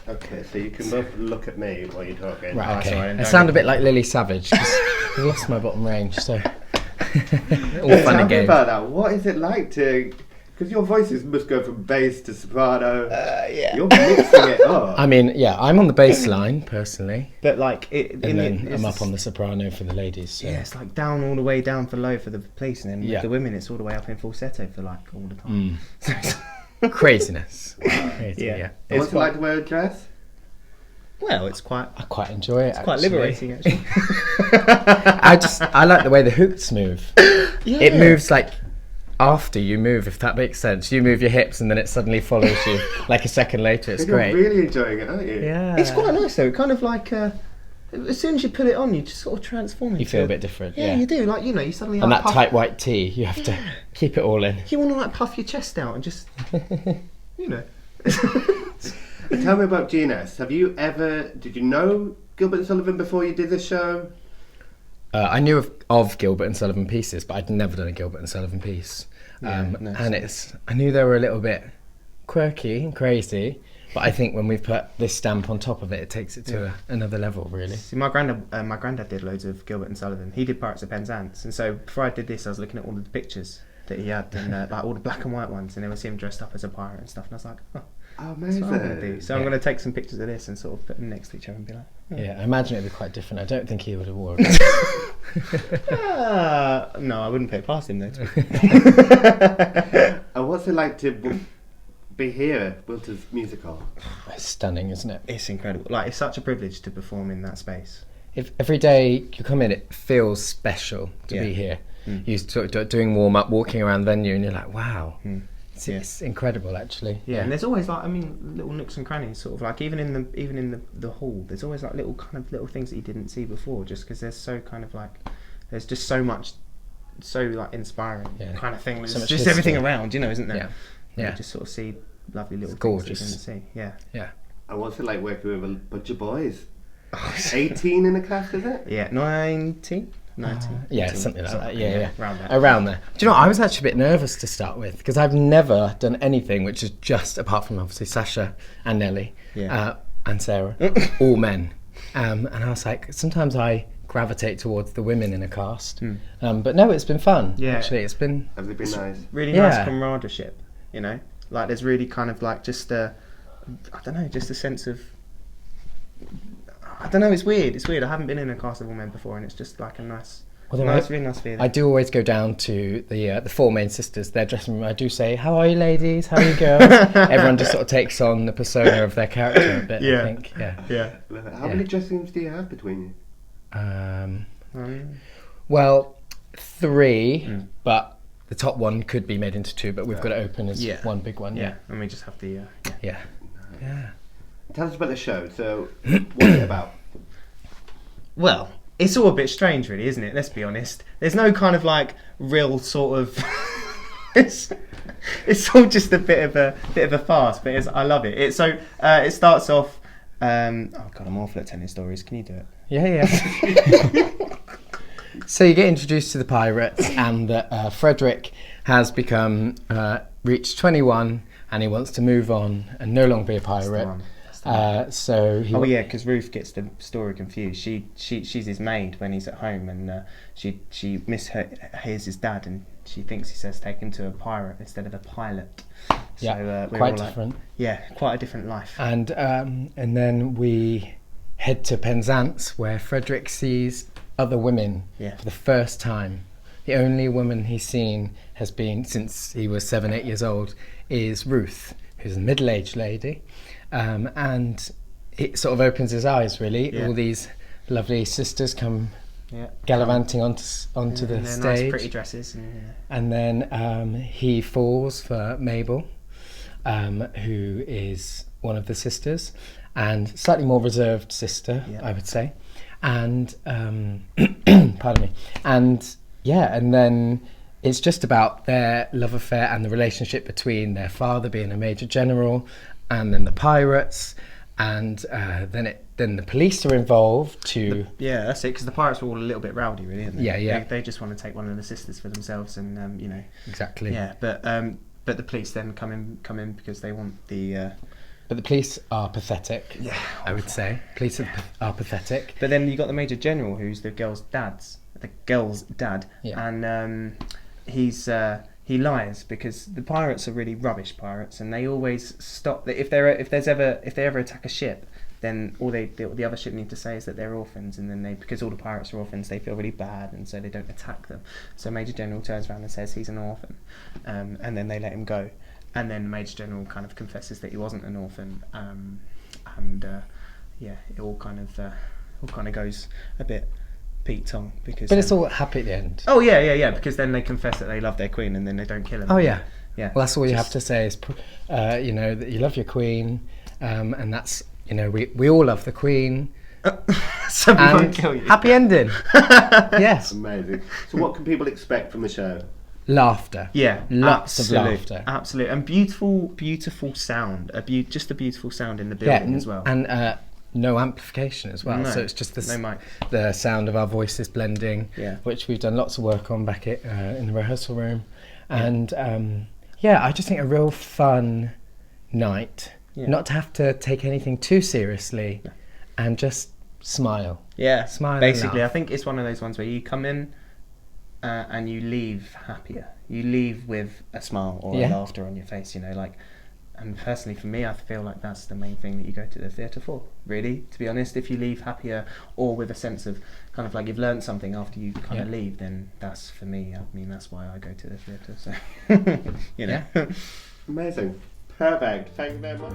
Okay, so you can both look at me while you're talking. Right, okay. Sorry, I sound a bit like Lily Savage because I lost my bottom range, so all fun Tell and me games. about that. What is it like to... Because your voices must go from bass to soprano. Yeah. You're mixing it up. I mean, yeah, I'm on the bass line personally, But like and then I'm up on the soprano for the ladies. So. Yeah, it's like down all the way down for low for the police, and then Yeah. with the women it's all the way up in falsetto for like all the time. Craziness. Crazy, Yeah. yeah. And what's it like to wear a dress? Well, it's quite I quite enjoy it. quite liberating actually. I like the way the hoops move. Yeah. It moves like after you move, if that makes sense. You move your hips and then it suddenly follows you like a second later. It's You're great. really enjoying it, aren't you? Yeah. It's quite nice though. Kind of like as soon as you put it on, you just sort of transform into You feel a bit different. Yeah, you do. Like you suddenly And like, that puff, tight white tee, you have to keep it all in. You want to like puff your chest out and just Tell me about GNS. Did you know Gilbert and Sullivan before you did this show? I knew of Gilbert and Sullivan pieces, but I'd never done a Gilbert and Sullivan piece. No, And I knew they were a little bit quirky and crazy, but I think when we put this stamp on top of it, it takes it to another level, really. See, my granddad did loads of Gilbert and Sullivan. He did Pirates of Penzance, and so before I did this, I was looking at all of the pictures that he had, and like all the black and white ones, and there was him dressed up as a pirate and stuff. And I was like, oh, Amazing. that's what I'm going to do. So I'm going to take some pictures of this and sort of put them next to each other and be like, Yeah, I imagine it'd be quite different. I don't think he would have worn it. no, I wouldn't put it past him though. And what's it like to be here at Wilton's musical? It's stunning, isn't it? It's incredible. Like, it's such a privilege to perform in that space. If every day you come in, it feels special to be here. You sort of doing warm up, walking around the venue, and you're like, wow. It's incredible, actually. Yeah, and there's always like, little nooks and crannies, sort of like even in the hall. There's always like little things that you didn't see before, just because there's so kind of like, there's just so much, so like inspiring kind of thing. There's so much just history. everything around, isn't there? Yeah. You just sort of see lovely little It's things gorgeous. that you didn't see. Yeah. Yeah. And what's it like working with a bunch of boys? 18 in a class, is it? Yeah, 19. Yeah, something like that. Yeah. Around that. Around there. Do you know what? I was actually a bit nervous to start with because I've never done anything which is just, apart from obviously Sasha and Nelly and Sarah, all men. And I was like, sometimes I gravitate towards the women in a cast. But no, it's been fun. Yeah. Actually, it's been... Has it been nice? Really nice camaraderie, Like there's really kind of like just a sense of... I don't know, it's weird. I haven't been in a cast of all men before, and it's just like a really nice feeling. I do always go down to the four main sisters, their dressing room. I do say, how are you ladies? How are you girls? Everyone just sort of takes on the persona of their character a bit, I think. Yeah. How many dressing rooms do you have between you? Well, 3, but the top one could be made into 2, but we've got it open as one big one. Yeah, and we just have the... Yeah. Tell us about the show. So, what's it about? Well, it's all a bit strange, really, isn't it? Let's be honest. There's no kind of like real sort of. it's all just a bit of a farce, but I love it. It starts off. Oh God, I'm awful at telling stories. Can you do it? Yeah. So you get introduced to the pirates, and that Frederick has become reached 21, and he wants to move on and no longer be a pirate. So he because Ruth gets the story confused. She's his maid when he's at home, and she mishears his dad, and she thinks he says take him to a pirate instead of a pilot. So, quite different. Quite a different life. And then we head to Penzance, where Frederick sees other women for the first time. The only woman he's seen has been since he was 7-8 years old is Ruth, who's a middle-aged lady. And it sort of opens his eyes, really. All these lovely sisters come gallivanting onto the stage. Nice pretty dresses. And then he falls for Mabel, who is one of the sisters, and slightly more reserved sister, I would say. And, pardon me. And then it's just about their love affair and the relationship between their father being a major general and then the pirates, and then the police are involved too. That's it, because the pirates were all a little bit rowdy, really, aren't they? Yeah. They just want to take one of the sisters for themselves, and Exactly. Yeah, but the police then come in because they want the But the police are pathetic. Yeah, I would say police are pathetic. But then you got the Major General, who's the girl's dad, Yeah. and he lies because the pirates are really rubbish pirates, and they always stop. If they ever attack a ship, then all the other ship need to say is that they're orphans, and then because all the pirates are orphans, they feel really bad, and so they don't attack them. So Major General turns around and says he's an orphan, and then they let him go. And then Major General kind of confesses that he wasn't an orphan, it all kind of goes a bit Pete Tong because. But it's all happy at the end. Oh yeah. Because then they confess that they love their queen, and then they don't kill him. Oh yeah. Yeah. Well, that's all you have to say is, that you love your queen, and that's we all love the queen. So we won't kill you. Happy ending. Yes. Amazing. So what can people expect from the show? Laughter. Yeah, Lots of laughter. Absolutely, and beautiful sound. Just a beautiful sound in the building as well. And no amplification as well. No, so it's just no mic. the sound of our voices blending, Yeah. which we've done lots of work on back in the rehearsal room. And I just think a real fun night. Yeah. Not to have to take anything too seriously, and just smile. Yeah, Smile and basically, I laugh. think it's one of those ones where you come in and you leave happier. You leave with a smile or a laughter on your face, and personally for me, I feel like that's the main thing that you go to the theatre for, really, to be honest. If you leave happier or with a sense of kind of like you've learned something after you kind of leave, then that's for me. I mean, that's why I go to the theatre, so, Amazing. Perfect. Thank you very much.